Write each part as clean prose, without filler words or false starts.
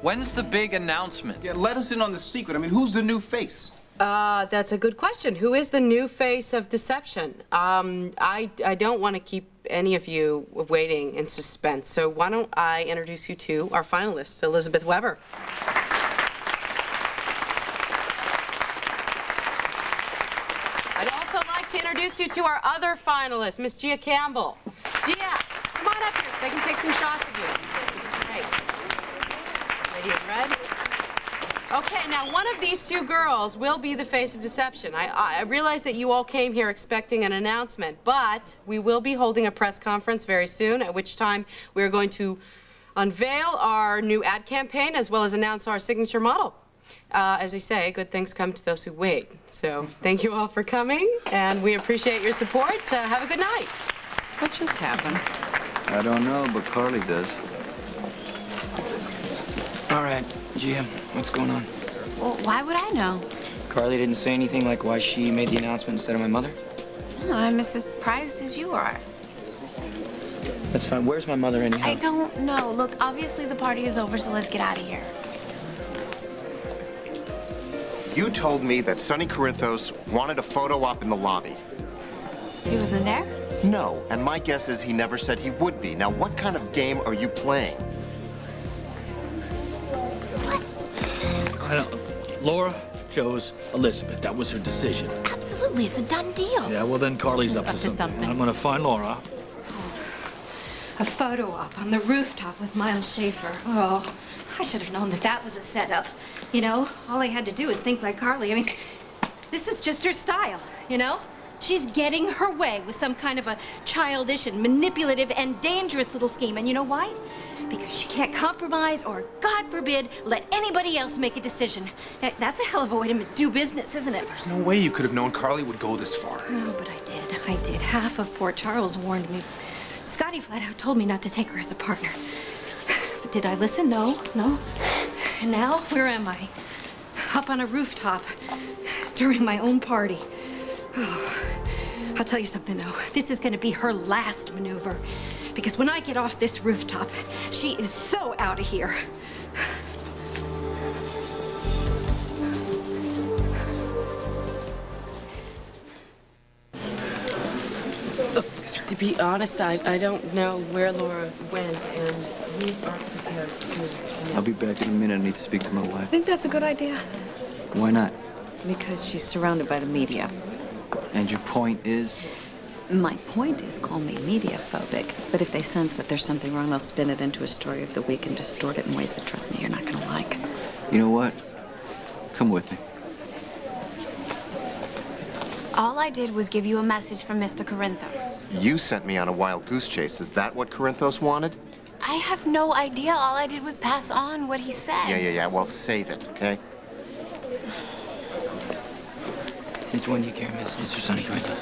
When's the big announcement? Yeah, let us in on the secret. I mean, who's the new face? That's a good question. Who is the new face of deception? I don't want to keep any of you waiting in suspense, so why don't I introduce you to our finalist, Elizabeth Weber. I'd also like to introduce you to our other finalist, Miss Gia Campbell. Gia, come on up here so they can take some shots of you. Great. Lady in red. Okay, now one of these two girls will be the face of deception. I realize that you all came here expecting an announcement, but we will be holding a press conference very soon, at which time we are going to unveil our new ad campaign as well as announce our signature model. As they say, good things come to those who wait. So thank you all for coming, and we appreciate your support. Have a good night. What just happened? I don't know, but Carly does. All right, Gia, what's going on? Well, why would I know? Carly didn't say anything like why she made the announcement instead of my mother? No, I'm as surprised as you are. That's fine. Where's my mother anyhow? I don't know. Look, obviously the party is over, so let's get out of here. You told me that Sonny Corinthos wanted a photo op in the lobby. He wasn't there? No, and my guess is he never said he would be. Now, what kind of game are you playing? I don't. Laura chose Elizabeth. That was her decision. Absolutely, it's a done deal. Yeah, well then Carly's up to something. I'm gonna find Laura. A photo op on the rooftop with Miles Schaefer. Oh, I should have known that that was a setup. You know, all I had to do is think like Carly. I mean, this is just her style, you know? She's getting her way with some kind of a childish and manipulative and dangerous little scheme. And you know why? Because she can't compromise or, God forbid, let anybody else make a decision. That's a hell of a way to do business, isn't it? There's no way you could have known Carly would go this far. Oh, but I did. I did. Half of Port Charles warned me. Scotty flat out told me not to take her as a partner. But did I listen? No, no. And now, where am I? Up on a rooftop during my own party. Oh, I'll tell you something, though. This is going to be her last maneuver. Because when I get off this rooftop, she is so out of here. To be honest, I don't know where Laura went, and we aren't prepared to... I'll be back in a minute. I need to speak to my I wife. think that's a good idea. Why not? Because she's surrounded by the media. And your point is? My point is, call me media-phobic, but if they sense that there's something wrong, they'll spin it into a story of the week and distort it in ways that, trust me, you're not gonna like. You know what? Come with me. All I did was give you a message from Mr. Corinthos. You sent me on a wild goose chase. Is that what Corinthos wanted? I have no idea. All I did was pass on what he said. Yeah. Well, save it, okay? Since when do you care, Mr. Sonny Corinthos?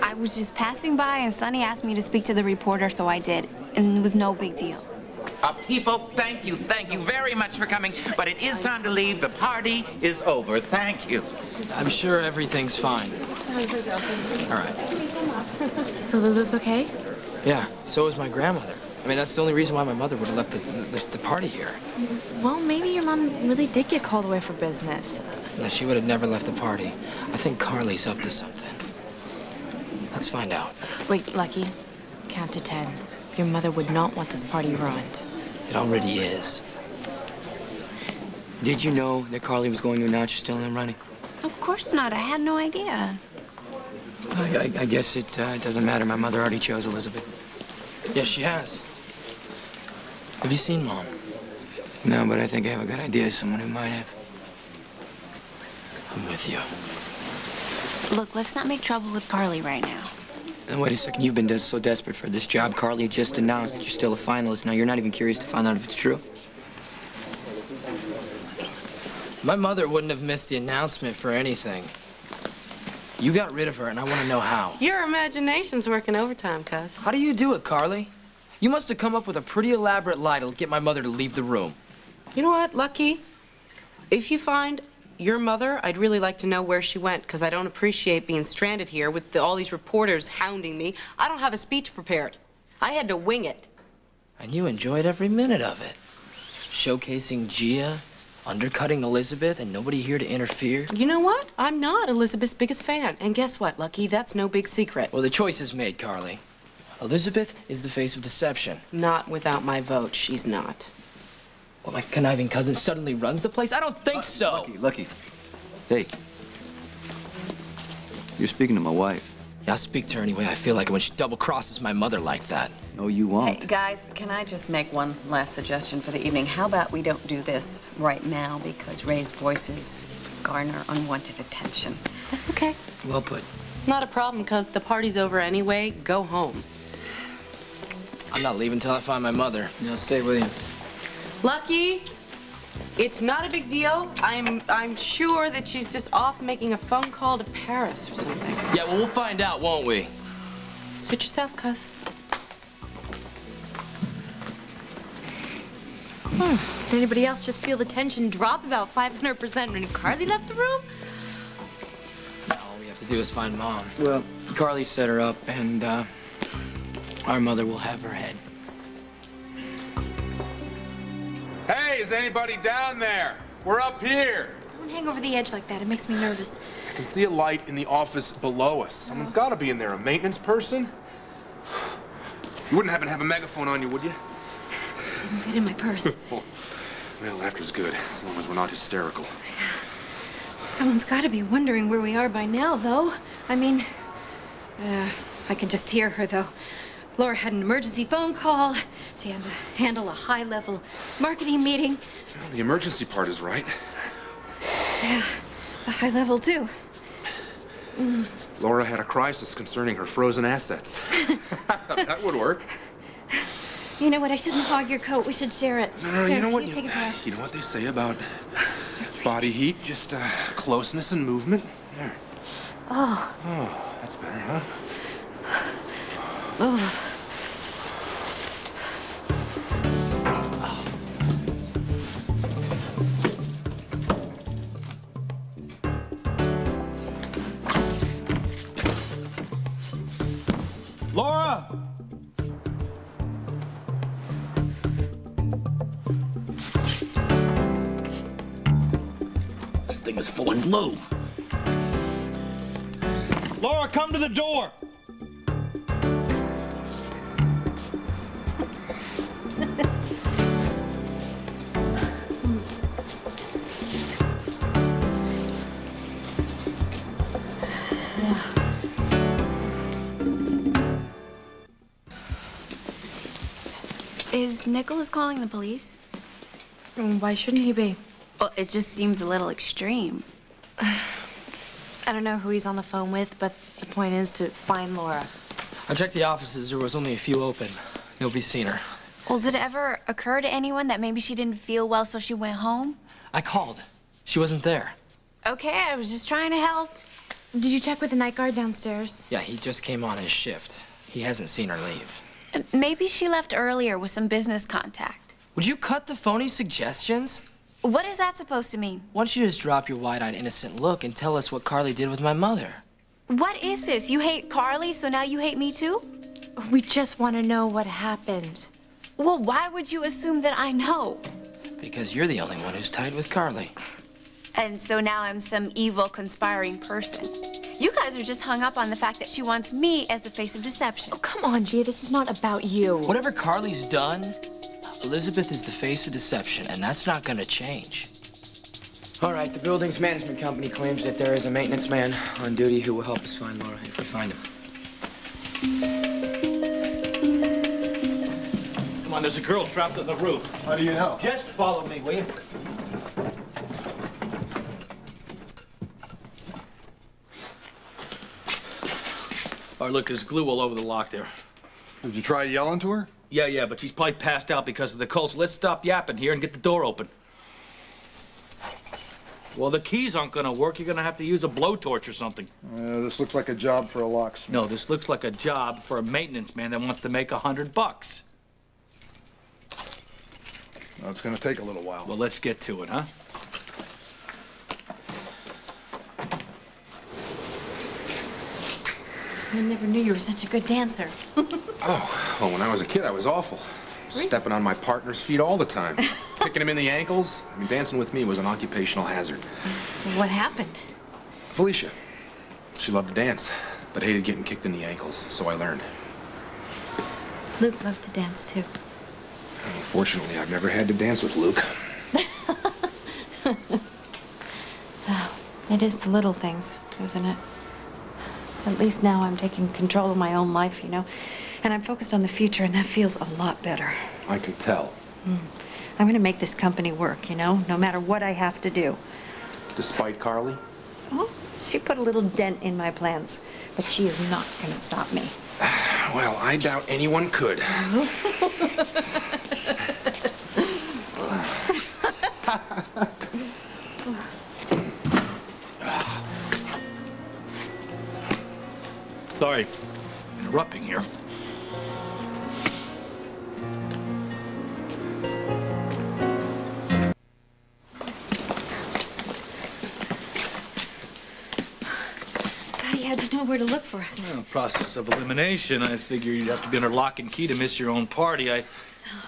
I was just passing by, and Sonny asked me to speak to the reporter, so I did. And it was no big deal. People, thank you very much for coming, but it is time to leave. The party is over. Thank you. I'm sure everything's fine. All right. So Lulu's okay? Yeah, so is my grandmother. I mean, that's the only reason why my mother would have left the party here. Well, maybe your mom really did get called away for business. No, she would have never left the party. I think Carly's up to something. Let's find out. Wait, Lucky, count to 10. Your mother would not want this party ruined. It already is. Did you know that Carly was going to announce you're still in running? Of course not. I had no idea. I guess it doesn't matter. My mother already chose Elizabeth. Yes, she has. Have you seen Mom? No, but I think I have a good idea of someone who might have. I'm with you. Look, let's not make trouble with Carly right now. And wait a second. You've been so desperate for this job. Carly just announced that you're still a finalist. Now, you're not even curious to find out if it's true? My mother wouldn't have missed the announcement for anything. You got rid of her, and I want to know how. Your imagination's working overtime, cuz. How do you do it, Carly? You must have come up with a pretty elaborate lie to get my mother to leave the room. You know what, Lucky? If you find your mother, I'd really like to know where she went, because I don't appreciate being stranded here with all these reporters hounding me. I don't have a speech prepared. I had to wing it. And you enjoyed every minute of it. Showcasing Gia, undercutting Elizabeth, and nobody here to interfere? You know what? I'm not Elizabeth's biggest fan. And guess what, Lucky? That's no big secret. Well, the choice is made, Carly. Elizabeth is the face of deception. Not without my vote, she's not. Well, my conniving cousin suddenly runs the place? I don't think so. Lucky. Hey. You're speaking to my wife. Yeah, I'll speak to her any way I feel like it when she double-crosses my mother like that. No, you won't. Hey, guys, can I just make one last suggestion for the evening? How about we don't do this right now because raised voices garner unwanted attention? That's okay. Well put. Not a problem, because the party's over anyway. Go home. I'm not leaving till I find my mother. Yeah, I'll stay with you. Lucky, it's not a big deal. I'm sure that she's just off making a phone call to Paris or something. Yeah, well, we'll find out, won't we? Suit yourself, cuz. Did anybody else just feel the tension drop about 500% when Carly left the room? All we have to do is find Mom. Well, Carly set her up, and our mother will have her head. Hey, is anybody down there? We're up here. Don't hang over the edge like that. It makes me nervous. I can see a light in the office below us. Someone's got to be in there. A maintenance person? You wouldn't happen to have a megaphone on you, would you? Didn't fit in my purse. Well, laughter's good, as long as we're not hysterical. Someone's got to be wondering where we are by now, though. I mean, I can just hear her, though. Laura had an emergency phone call. She had to handle a high-level marketing meeting. Well, the emergency part is right. Yeah, a high level, too. Laura had a crisis concerning her frozen assets. That would work. You know what? I shouldn't hog your coat. We should share it. No, Here, you know what? You take it back. You know what they say about body heat? Just closeness and movement. There. Oh. Oh, that's better, huh? Oh. Laura! This thing is full of glue. Laura, come to the door! Is Nicholas calling the police? Why shouldn't he be? Well, it just seems a little extreme. I don't know who he's on the phone with, but the point is to find Laura. I checked the offices. There was only a few open. Nobody's seen her. Well, did it ever occur to anyone that maybe she didn't feel well, so she went home? I called. She wasn't there. Okay, I was just trying to help. Did you check with the night guard downstairs? Yeah, he just came on his shift. He hasn't seen her leave. Maybe she left earlier with some business contact. Would you cut the phony suggestions? What is that supposed to mean? Why don't you just drop your wide-eyed, innocent look and tell us what Carly did with my mother? What is this? You hate Carly, so now you hate me too? We just want to know what happened. Well, why would you assume that I know? Because you're the only one who's tied with Carly. And so now I'm some evil, conspiring person. You guys are just hung up on the fact that she wants me as the face of deception. Oh, come on, Gia, this is not about you. Whatever Carly's done, Elizabeth is the face of deception, and that's not gonna change. All right, the building's management company claims that there is a maintenance man on duty who will help us find Laura if we find him. Come on, there's a girl trapped on the roof. How do you know? Just follow me, will you? All right, look, there's glue all over the lock there. Did you try yelling to her? Yeah, but she's probably passed out because of the cold, so let's stop yapping here and get the door open. Well, the keys aren't gonna work. You're gonna have to use a blowtorch or something. This looks like a job for a locksmith. No, this looks like a job for a maintenance man that wants to make $100. Well, it's gonna take a little while. Well, let's get to it, huh? I never knew you were such a good dancer. Oh, well, when I was a kid, I was awful. Stepping on my partner's feet all the time. Kicking him in the ankles? I mean, dancing with me was an occupational hazard. What happened? Felicia. She loved to dance, but hated getting kicked in the ankles, so I learned. Luke loved to dance, too. Unfortunately, I've never had to dance with Luke. Well, it is the little things, isn't it? At least now I'm taking control of my own life, you know? And I'm focused on the future, and that feels a lot better. I can tell. I'm gonna make this company work, you know? No matter what I have to do. Despite Carly? Oh, she put a little dent in my plans, but she is not gonna stop me. Well, I doubt anyone could. Sorry, interrupting here. Scotty, how'd you know where to look for us? Well, process of elimination. I figured you'd have to be under lock and key to miss your own party. I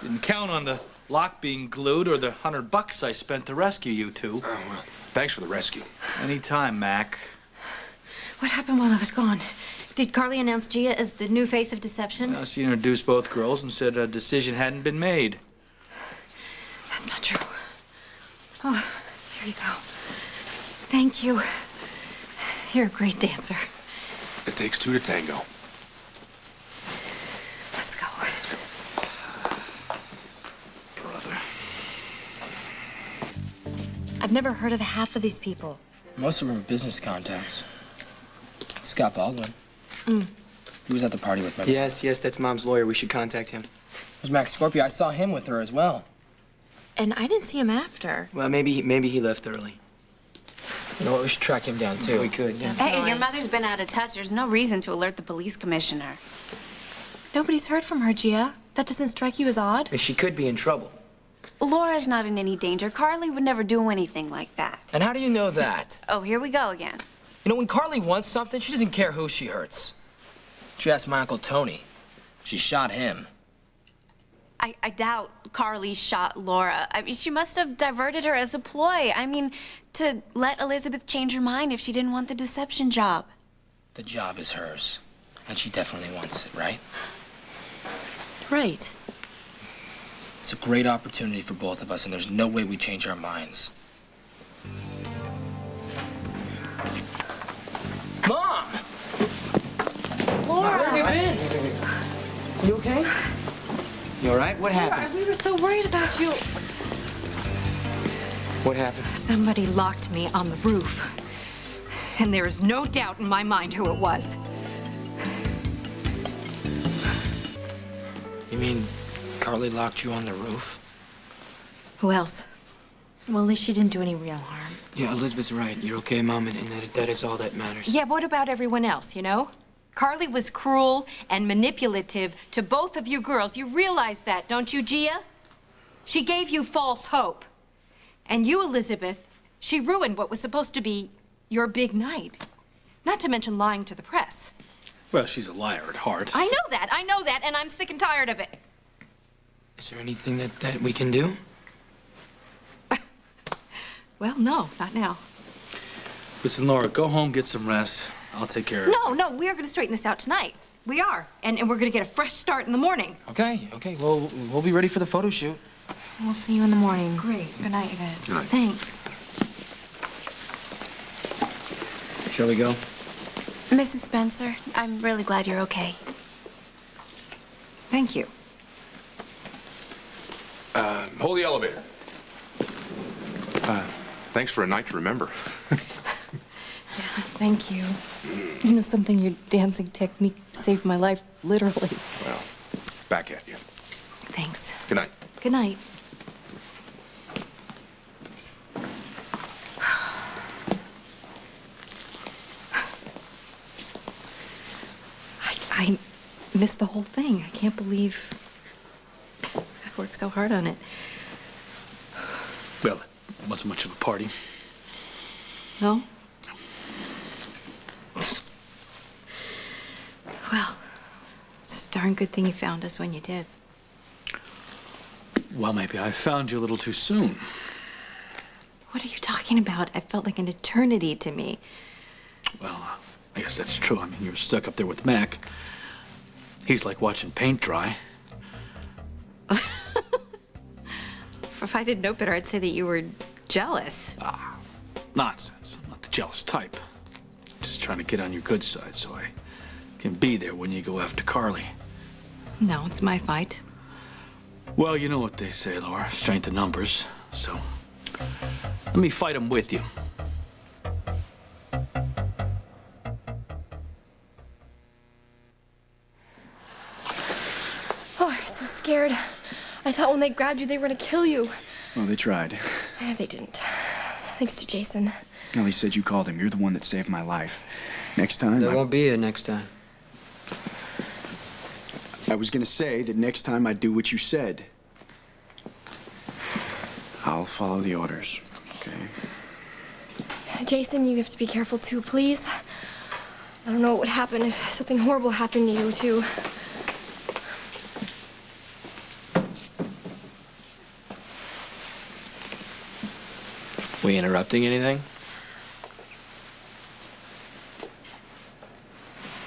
didn't count on the lock being glued or the $100 I spent to rescue you two. Oh, well, thanks for the rescue. Anytime, Mac. What happened while I was gone? Did Carly announce Gia as the new face of deception? She introduced both girls and said a decision hadn't been made. That's not true. Oh, here you go. Thank you. You're a great dancer. It takes two to tango. Let's go. Brother. I've never heard of half of these people. Most of them are business contacts. Scott Baldwin. He was at the party with my mom. Yes, that's Mom's lawyer. We should contact him. There's Max Scorpio. I saw him with her as well. And I didn't see him after. Well, maybe he left early. You know what? We should track him down, too. We could, yeah. Hey, your mother's been out of touch. There's no reason to alert the police commissioner. Nobody's heard from her, Gia. That doesn't strike you as odd? She could be in trouble. Laura's not in any danger. Carly would never do anything like that. And how do you know that? Oh, here we go again. You know, when Carly wants something, she doesn't care who she hurts. She asked my Uncle Tony. She shot him. I doubt Carly shot Laura. I mean, she must have diverted her as a ploy. I mean, to let Elizabeth change her mind if she didn't want the deception job. The job is hers. And she definitely wants it, right? Right. It's a great opportunity for both of us, and there's no way we change our minds. Mom! Laura! Where have you been? You okay? You all right? What happened? We were so worried about you. What happened? Somebody locked me on the roof. And there is no doubt in my mind who it was. You mean Carly locked you on the roof? Who else? Well, at least she didn't do any real harm. Yeah, Elizabeth's right. You're okay, Mom, and that is all that matters. Yeah, what about everyone else, you know? Carly was cruel and manipulative to both of you girls. You realize that, don't you, Gia? She gave you false hope. And you, Elizabeth, she ruined what was supposed to be your big night. Not to mention lying to the press. Well, she's a liar at heart. I know that, and I'm sick and tired of it. Is there anything that we can do? Well, no, not now. Listen, Laura, go home, get some rest. I'll take care of it. No, we are going to straighten this out tonight. We are. And we're going to get a fresh start in the morning. Okay. Well, we'll be ready for the photo shoot. We'll see you in the morning. Great. Good night, you guys. Good night. Thanks. Shall we go? Mrs. Spencer, I'm really glad you're okay. Thank you. Hold the elevator. Thanks for a night to remember. Thank you. You know something, your dancing technique saved my life, literally. Well, back at you. Thanks. Good night. Good night. I missed the whole thing. I can't believe I worked so hard on it. Well, it wasn't much of a party. No? Well, it's a darn good thing you found us when you did. Well, maybe I found you a little too soon. What are you talking about? It felt like an eternity to me. Well, I guess that's true. I mean, you're stuck up there with Mac. He's like watching paint dry. If I didn't know better, I'd say that you were jealous. Ah, nonsense. I'm not the jealous type. I'm just trying to get on your good side so I can be there when you go after Carly. No, it's my fight. Well, you know what they say, Laura. Strength in numbers. So, let me fight him with you. Oh, I'm so scared. I thought when they grabbed you, they were gonna kill you. Well, they tried. They didn't. Thanks to Jason. Well, he said you called him. You're the one that saved my life. Next time, There won't be a next time. I was gonna say that next time I'd do what you said. I'll follow the orders, okay? Jason, you have to be careful too, please. I don't know what would happen if something horrible happened to you, too. We interrupting anything?